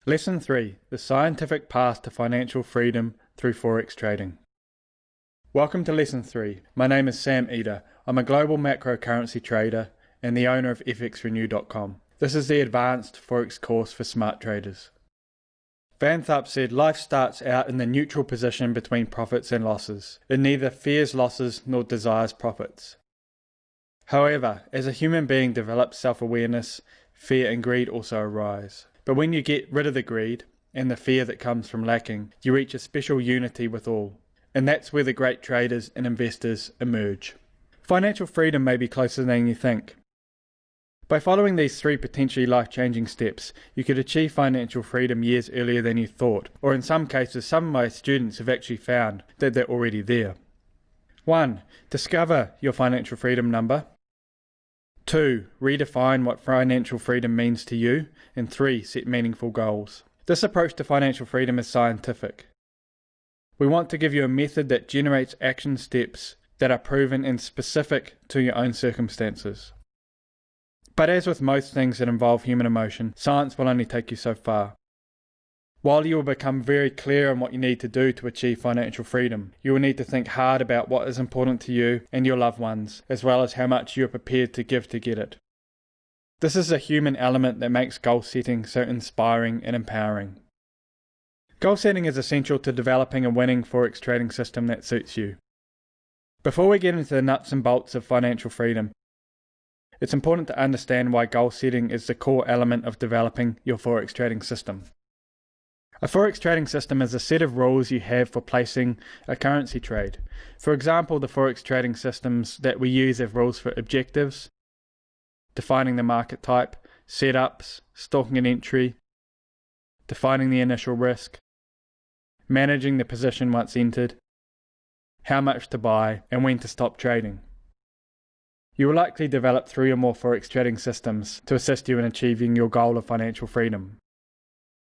Lesson 3. The Scientific Path to Financial Freedom Through Forex Trading. Welcome to Lesson 3. My name is Sam Eder. I'm a global macro currency trader and the owner of FXRenew.com. This is the Advanced Forex Course for smart traders. Tharp said, life starts out in the neutral position between profits and losses. It neither fears losses nor desires profits. However, as a human being develops self-awareness, fear and greed also arise. But when you get rid of the greed and the fear that comes from lacking, you reach a special unity with all. And that's where the great traders and investors emerge. Financial freedom may be closer than you think. By following these 3 potentially life-changing steps, you could achieve financial freedom years earlier than you thought, or in some cases, some of my students have actually found that they're already there. 1. Discover your financial freedom number. 2. Redefine what financial freedom means to you. And 3. Set meaningful goals. This approach to financial freedom is scientific. We want to give you a method that generates action steps that are proven and specific to your own circumstances. But as with most things that involve human emotion, science will only take you so far. While you will become very clear on what you need to do to achieve financial freedom, you will need to think hard about what is important to you and your loved ones, as well as how much you are prepared to give to get it. This is a human element that makes goal setting so inspiring and empowering. Goal setting is essential to developing a winning forex trading system that suits you. Before we get into the nuts and bolts of financial freedom, it's important to understand why goal setting is the core element of developing your forex trading system. A forex trading system is a set of rules you have for placing a currency trade. For example, the forex trading systems that we use have rules for objectives, defining the market type, setups, stalking an entry, defining the initial risk, managing the position once entered, how much to buy, and when to stop trading. You will likely develop 3 or more forex trading systems to assist you in achieving your goal of financial freedom.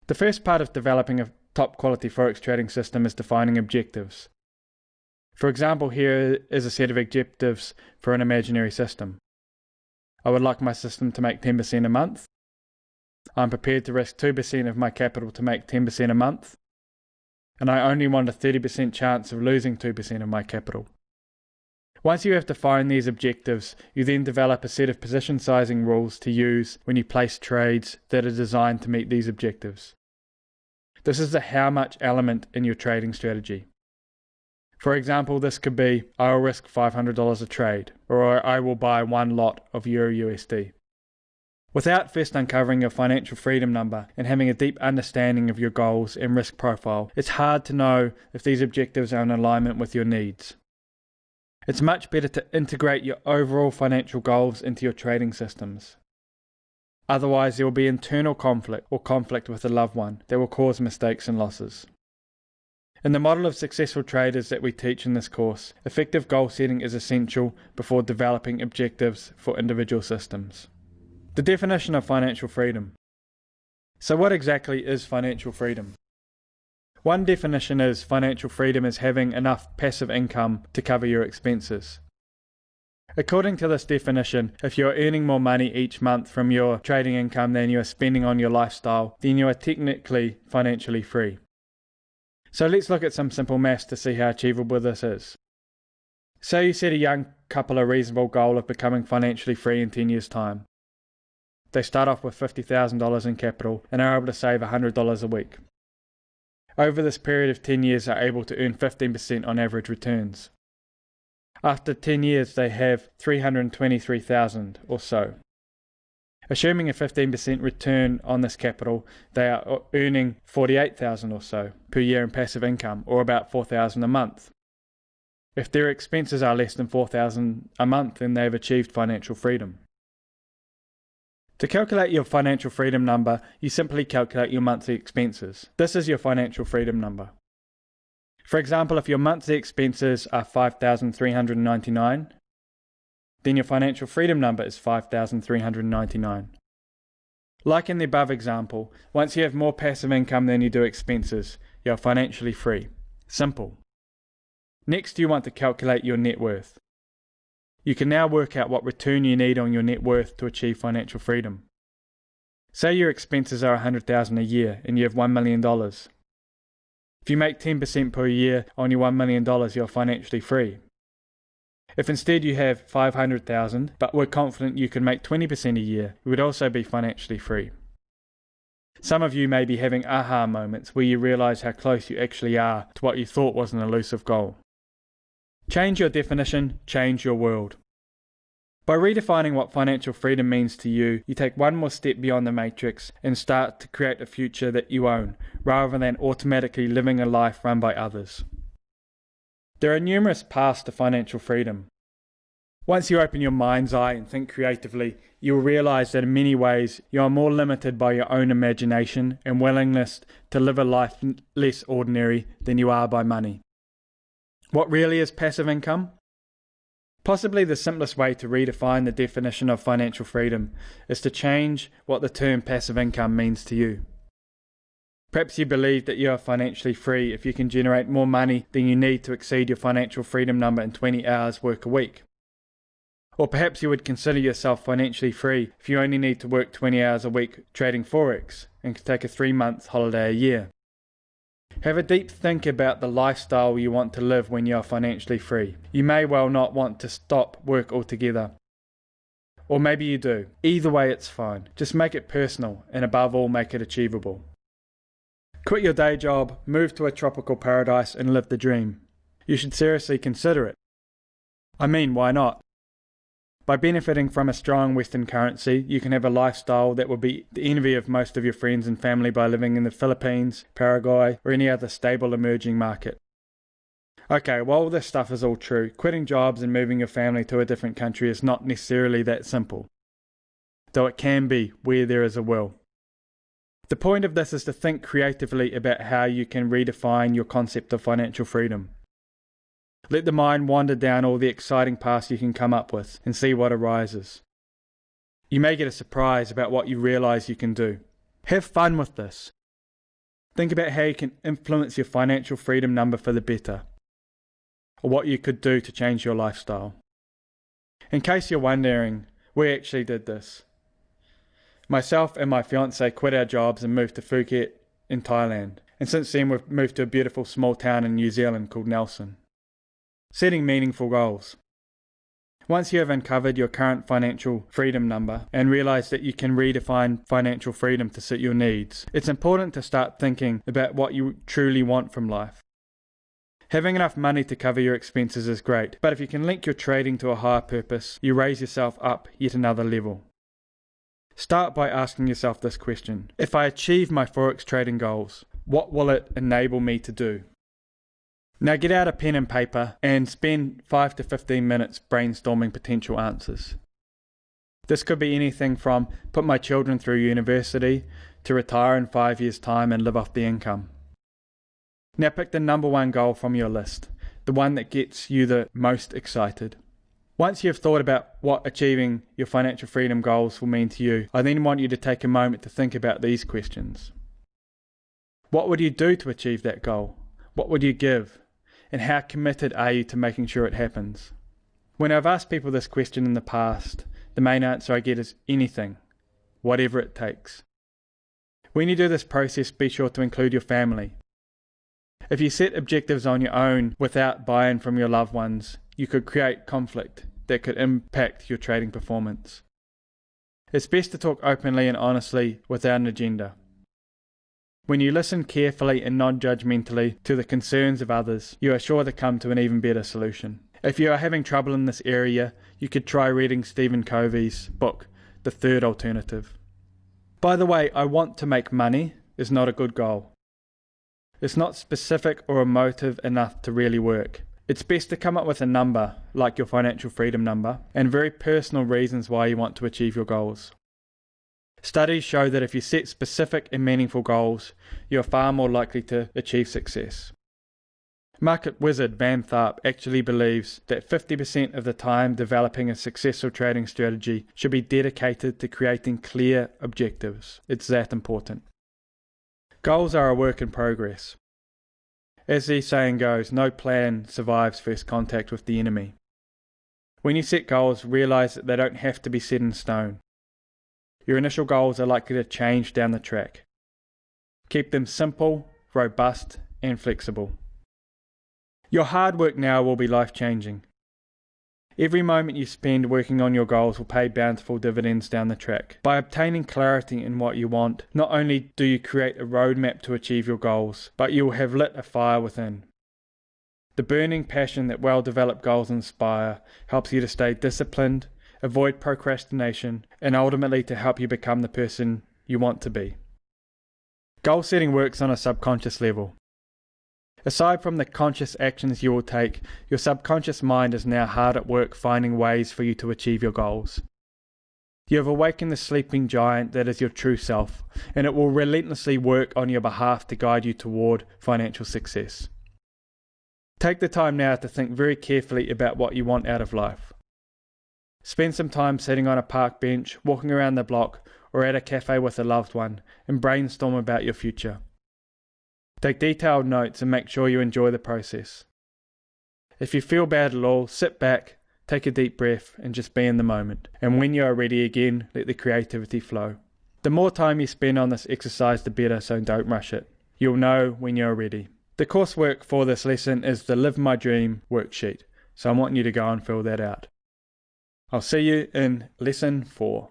The first part of developing a top quality forex trading system is defining objectives. For example, here is a set of objectives for an imaginary system. I would like my system to make 10% a month. I'm prepared to risk 2% of my capital to make 10% a month. And I only want a 30% chance of losing 2% of my capital. Once you have defined these objectives, you then develop a set of position sizing rules to use when you place trades that are designed to meet these objectives. This is the how much element in your trading strategy. For example, this could be, I will risk $500 a trade, or I will buy 1 lot of Euro USD. Without first uncovering your financial freedom number and having a deep understanding of your goals and risk profile, it's hard to know if these objectives are in alignment with your needs. It's much better to integrate your overall financial goals into your trading systems. Otherwise, there will be internal conflict or conflict with a loved one that will cause mistakes and losses. In the model of successful traders that we teach in this course, effective goal setting is essential before developing objectives for individual systems. The definition of financial freedom. So what exactly is financial freedom? One definition is financial freedom is having enough passive income to cover your expenses. According to this definition, if you are earning more money each month from your trading income than you are spending on your lifestyle, then you are technically financially free. So let's look at some simple maths to see how achievable this is. Say you set a young couple a reasonable goal of becoming financially free in 10 years' time. They start off with $50,000 in capital and are able to save $100 a week. Over this period of 10 years, are able to earn 15% on average returns. After 10 years, they have $323,000 or so. Assuming a 15% return on this capital, they are earning $48,000 or so per year in passive income, or about $4,000 a month. If their expenses are less than $4,000 a month, then they have achieved financial freedom. To calculate your financial freedom number, you simply calculate your monthly expenses. This is your financial freedom number. For example, if your monthly expenses are $5,399, then your financial freedom number is $5,399. Like in the above example, once you have more passive income than you do expenses, you are financially free. Simple. Next, you want to calculate your net worth. You can now work out what return you need on your net worth to achieve financial freedom. Say your expenses are $100,000 a year and you have $1 million. If you make 10% per year on your $1 million, you're financially free. If instead you have $500,000 but we're confident you can make 20% a year, you would also be financially free. Some of you may be having aha moments where you realize how close you actually are to what you thought was an elusive goal. Change your definition, change your world. By redefining what financial freedom means to you, you take one more step beyond the matrix and start to create a future that you own, rather than automatically living a life run by others. There are numerous paths to financial freedom. Once you open your mind's eye and think creatively, you will realize that in many ways you are more limited by your own imagination and willingness to live a life less ordinary than you are by money. What really is passive income? Possibly the simplest way to redefine the definition of financial freedom is to change what the term passive income means to you. Perhaps you believe that you are financially free if you can generate more money than you need to exceed your financial freedom number in 20 hours work a week. Or perhaps you would consider yourself financially free if you only need to work 20 hours a week trading Forex and can take a 3-month holiday a year. Have a deep think about the lifestyle you want to live when you are financially free. You may well not want to stop work altogether. Or maybe you do. Either way, it's fine. Just make it personal and above all, make it achievable. Quit your day job, move to a tropical paradise and live the dream. You should seriously consider it. I mean, why not? By benefiting from a strong Western currency, you can have a lifestyle that will be the envy of most of your friends and family by living in the Philippines, Paraguay, or any other stable emerging market. Okay, while this stuff is all true, quitting jobs and moving your family to a different country is not necessarily that simple, though it can be where there is a will. The point of this is to think creatively about how you can redefine your concept of financial freedom. Let the mind wander down all the exciting paths you can come up with and see what arises. You may get a surprise about what you realize you can do. Have fun with this. Think about how you can influence your financial freedom number for the better, or what you could do to change your lifestyle. In case you're wondering, we actually did this. Myself and my fiancée quit our jobs and moved to Phuket in Thailand, and since then we've moved to a beautiful small town in New Zealand called Nelson. Setting meaningful goals. Once you have uncovered your current financial freedom number and realize that you can redefine financial freedom to suit your needs, it's important to start thinking about what you truly want from life. Having enough money to cover your expenses is great, but if you can link your trading to a higher purpose, you raise yourself up yet another level. Start by asking yourself this question: if I achieve my Forex trading goals, what will it enable me to do? Now get out a pen and paper and spend 5 to 15 minutes brainstorming potential answers. This could be anything from put my children through university to retire in 5 years' time and live off the income. Now pick the number one goal from your list, the one that gets you the most excited. Once you've thought about what achieving your financial freedom goals will mean to you, I then want you to take a moment to think about these questions. What would you do to achieve that goal? What would you give? And how committed are you to making sure it happens? When I've asked people this question in the past, the main answer I get is anything, whatever it takes. When you do this process, be sure to include your family. If you set objectives on your own without buy-in from your loved ones, you could create conflict that could impact your trading performance. It's best to talk openly and honestly without an agenda. When you listen carefully and non-judgmentally to the concerns of others, you are sure to come to an even better solution. If you are having trouble in this area, you could try reading Stephen Covey's book, The Third Alternative. By the way, I want to make money is not a good goal. It's not specific or emotive enough to really work. It's best to come up with a number, like your financial freedom number, and very personal reasons why you want to achieve your goals. Studies show that if you set specific and meaningful goals, you are far more likely to achieve success. Market wizard Van Tharp actually believes that 50% of the time developing a successful trading strategy should be dedicated to creating clear objectives. It's that important. Goals are a work in progress. As the saying goes, no plan survives first contact with the enemy. When you set goals, realize that they don't have to be set in stone. your initial goals are likely to change down the track. Keep them simple, robust, and flexible. Your hard work now will be life-changing. Every moment you spend working on your goals will pay bountiful dividends down the track. By obtaining clarity in what you want, not only do you create a roadmap to achieve your goals, but you will have lit a fire within. The burning passion that well-developed goals inspire helps you to stay disciplined, avoid procrastination, and ultimately to help you become the person you want to be. Goal setting works on a subconscious level. Aside from the conscious actions you will take, your subconscious mind is now hard at work finding ways for you to achieve your goals. You have awakened the sleeping giant that is your true self, and it will relentlessly work on your behalf to guide you toward financial success. Take the time now to think very carefully about what you want out of life. Spend some time sitting on a park bench, walking around the block, or at a cafe with a loved one, and brainstorm about your future. Take detailed notes and make sure you enjoy the process. If you feel bad at all, sit back, take a deep breath, and just be in the moment. And when you are ready again, let the creativity flow. The more time you spend on this exercise, the better, so don't rush it. You'll know when you're ready. The coursework for this lesson is the Live My Dream worksheet, so I want you to go and fill that out. I'll see you in Lesson 4.